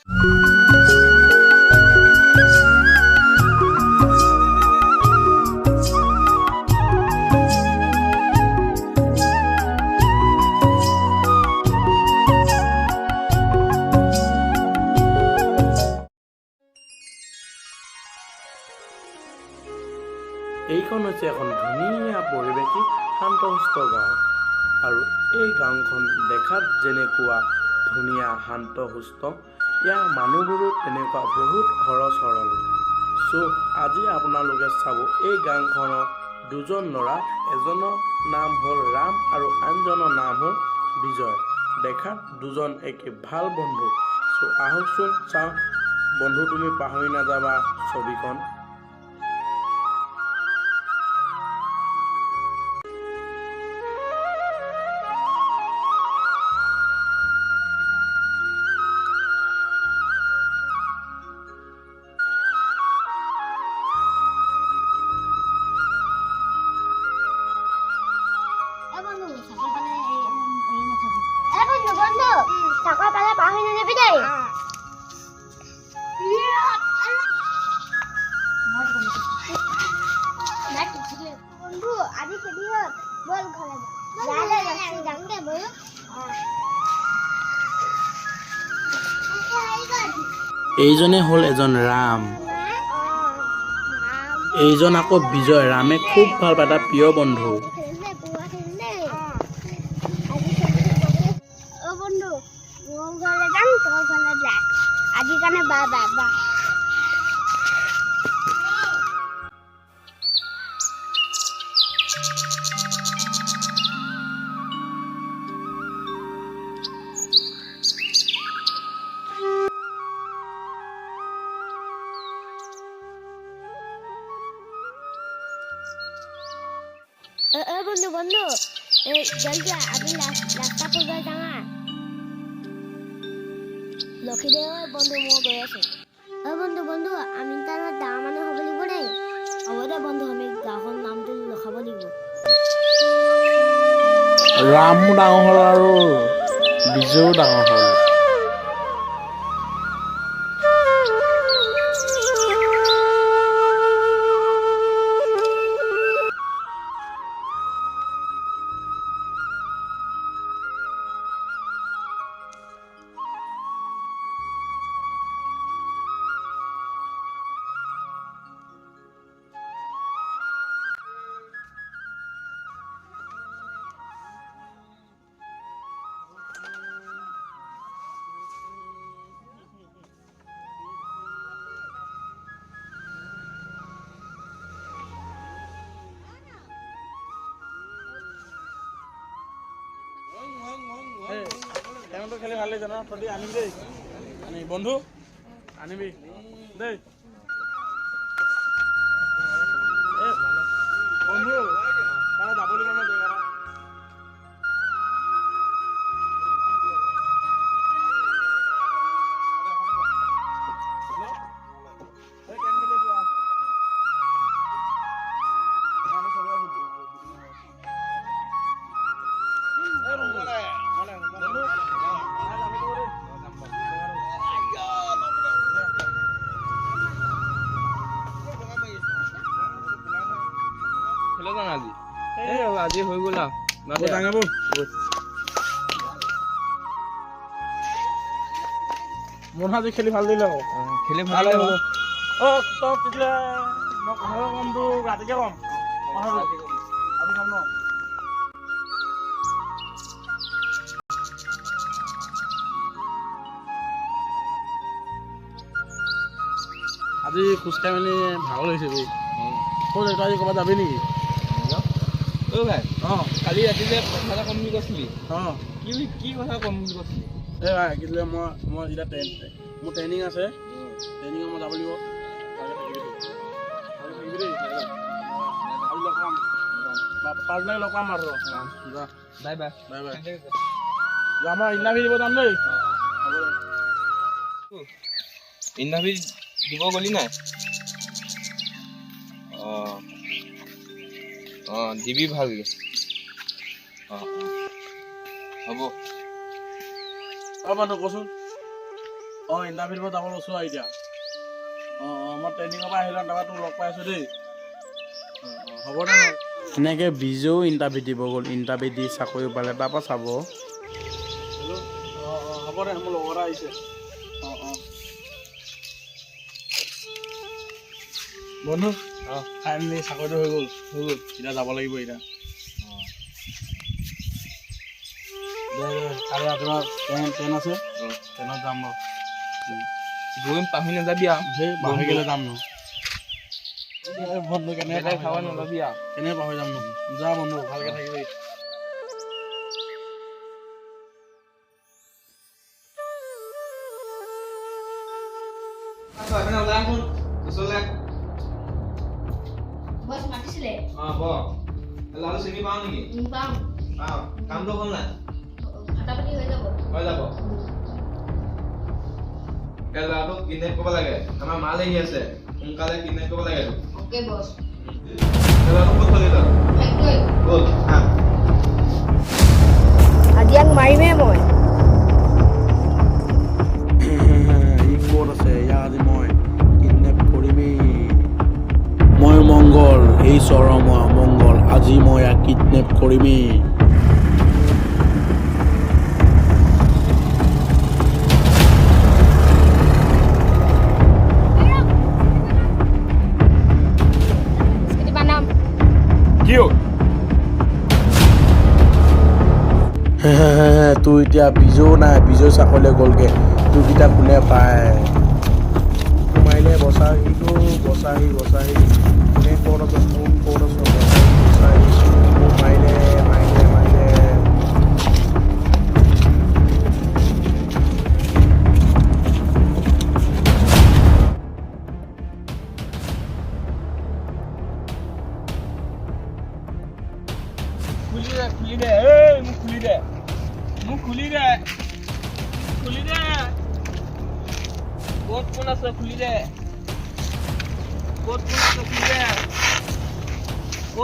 এইখন হৈছে এখন ধুনীয়া পৰিৱেশী শান্তশিষ্ট গাঁও আৰু এই গাঁওখন দেখাত যেনেকুৱা ধুনীয়া শান্তশিষ্ট ইয়াৰ মানুহবোৰো তেনেকুৱা বহুত সৰল সৰল। আজি আপোনালোকে চাব এই গাঁওখনৰ দুজন ল'ৰা, এজনৰ নাম হ'ল ৰাম আৰু আনজনৰ নাম হ'ল বিজয়। দেখাত দুজন একে ভাল বন্ধু। আহকচোন চাওঁ। বন্ধু তুমি পাহৰি নাযাবা ছবিখন। এইজনে হ'ল এজন ৰাম, এইজন আকৌ বিজয়। ৰামে খুব ভাল পায়, তাৰ প্ৰিয় বন্ধু। আজি কাৰণে বা বা বা বন্ধু বন্ধু জলদি আমি ৰাস্তা পূজা যাওঁ। লক্ষীদেৱৰ বন্ধু মই গৈ আছো। বন্ধু বন্ধু আমি তাৰ ডাঙৰ মানুহ হ'ব লাগিব দেই। হ'ব দে বন্ধু, আমি গাঁওখন নামটো ৰখাব লাগিব। ৰামো ডাঙৰ হ'ল আৰু বিজয়ো ডাঙৰ হ'ল। খেলি ভাল লাগিছে ন? তহঁতি আনিবি দেই, আনিবি বন্ধু, আনিবি দেই বন্ধু। তারা যাব লাগিব না জেগা আজি হৈ গ'ল মোৰ আজি খেলি ভাল দিলে আকৌ। খেলি ভাল লাগিব। তই পিছলে মই কথাটো কম, তোৰ ৰাতিকে কম ৰাতি কম ন। আজি খোজকাঢ়ি মেলি ভাগৰ লাগিছে বে। তই আজি ক'ৰবাত যাবি নেকি? ভাই কালি ৰাতি যে কথা এটা কম বুলি কৈছিলি, কি কথা কম বুলি কৈছিলি? এই ভাই কি মই এতিয়া মোৰ ট্ৰেইনিং আছে, ট্ৰেইনিঙত মই যাব লাগিব। পাঁচদিন লগ পাম আৰু বাই বাই বাই বাই। আমাৰ ইণ্টাৰভিউ দিব যাম দেই। ইণ্টাৰভিউ দিব গ'লি নাই? দিবি ভালকে। হ'ব মানুহ কচোন অঁ ইণ্টাৰভিউ দিব যাব লৈছোঁ আৰু এতিয়া মই ট্ৰেইনিঙৰ পৰা আহিলোঁ তাৰপৰা তোক লগ পাই আছোঁ দেই হ'ব দে এনেকৈ বিজয়ো ইণ্টাৰভিউ দিব গ'ল ইণ্টাৰভিউ দি চাকৰি পালে তাৰপৰা চাব হেল্ল' হ'ব দে মোৰ লগৰ এটা আহিছে বন্ধু ফাইনেলি চাকৰিটো হৈ গ'ল এতিয়া যাব লাগিব এতিয়া কালি ৰাতিপুৱা ট্ৰেইন আছে ট্ৰেইনত যাম ন গৈ পাহৰি নাযাবি আৰু সেই পাহৰি গ'লে যাম ন বন্ধু বেলেগ খাব নাযাবি আৰু কেনেকৈ পাহৰি যাম ন যা বন্ধু ভালকৈ থাকিবি বছ মাতিছিলে লালু চিনি পাওঁ নেকি পাওঁ পাওঁ কামটো হ'ল নাই ফাটাফাটি হৈ যাব হৈ যাব ল'ৰাটোক কিডনেপ কৰিব লাগে আমাৰ মাল আহি আছে সোনকালে কিডনেপ কৰিব লাগে অ'কে বছ ল'ৰাটোক ক'ত থলি তই ক'ত আজি ইয়াক মাৰিমেই মই ই ক'ত আছে ইয়াক আজি মই কিডনেপ কৰিমেই মই মংগল এই চৰম মংগল আজি মই ইয়াক কিডনেপ কৰিমেই তোৰ এতিয়া বিজয় নাই বিজয় চাকৰিলৈ গ'লগৈ তোৰকেইটা কোনে পায় সোমাইলে বচাহিটো বচাহি কোনে ক'ত আছ কোন ক'ত আছ বচাহি মোক মাৰিলে খুলি দে মোক খুলি দে ক'ত কোন আছে খুলি দে ক'ত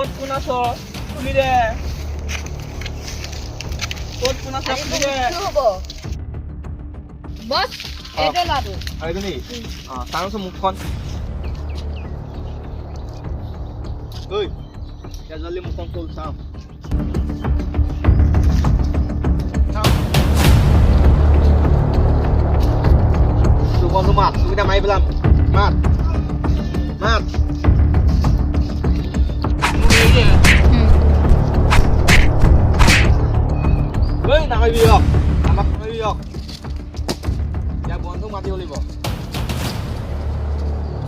কোন আছে খুলি দে হ'ব বছ এইটো ল'ৰাটো এইটো নি চাওঁচোন মুখখন ঐ এতিয়া জলদি মুখখন খোল চাওঁ বন্ধু মাত তুমি এতিয়া মাৰি পেলাম মাত নামাৰিবি আমাক নামাৰিবি এতিয়া বন্ধু মাতিব লাগিব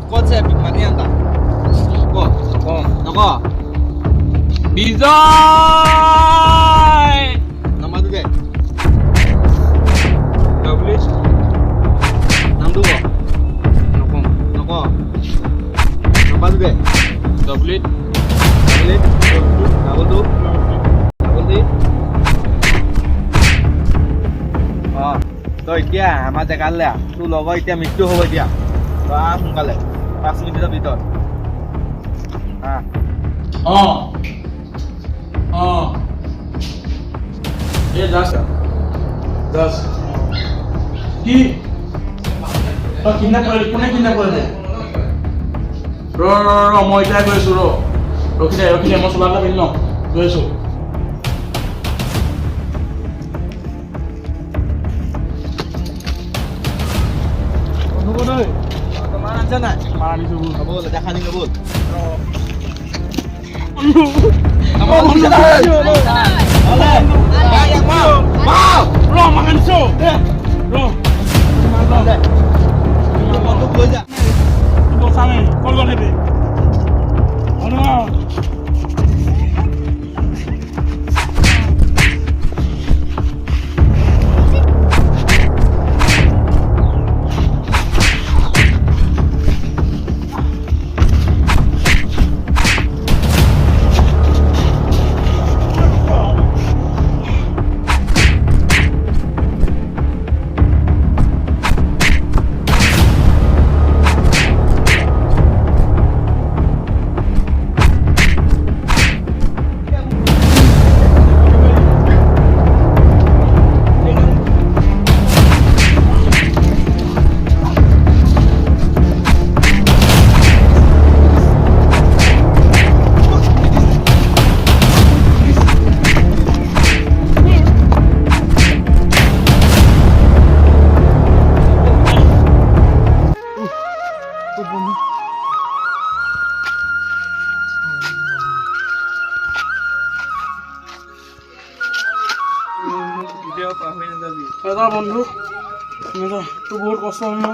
ক'ত আছে মাতি আন তাক নক বিজয় নাম্বাৰটো দে নামটো নক নাম্বাৰটো দে ডাবল তই এতিয়া আমাৰ জেগালৈ আহ তোৰ লগৰ এতিয়া মৃত্যু হ'ব এতিয়া তই আহ সোনকালে 5 মিনিটৰ ভিতৰত কি কিডনেপ কৰিলে কোনে কিডনেপ কৰিলে ৰ মই এতিয়া গৈ আছোঁ ৰখি দে মই চোলা এটা পিন্ধি লওঁ গৈ আছোঁ মাৰ আনিছে নাই মাৰ আনিছোঁ হ'ব দেখা নি নবল বন্ধুক লৈ যা কল গ'ল হেঁতে তই যা বন্ধু, তোৰ বহুত কষ্ট হ'ল ন।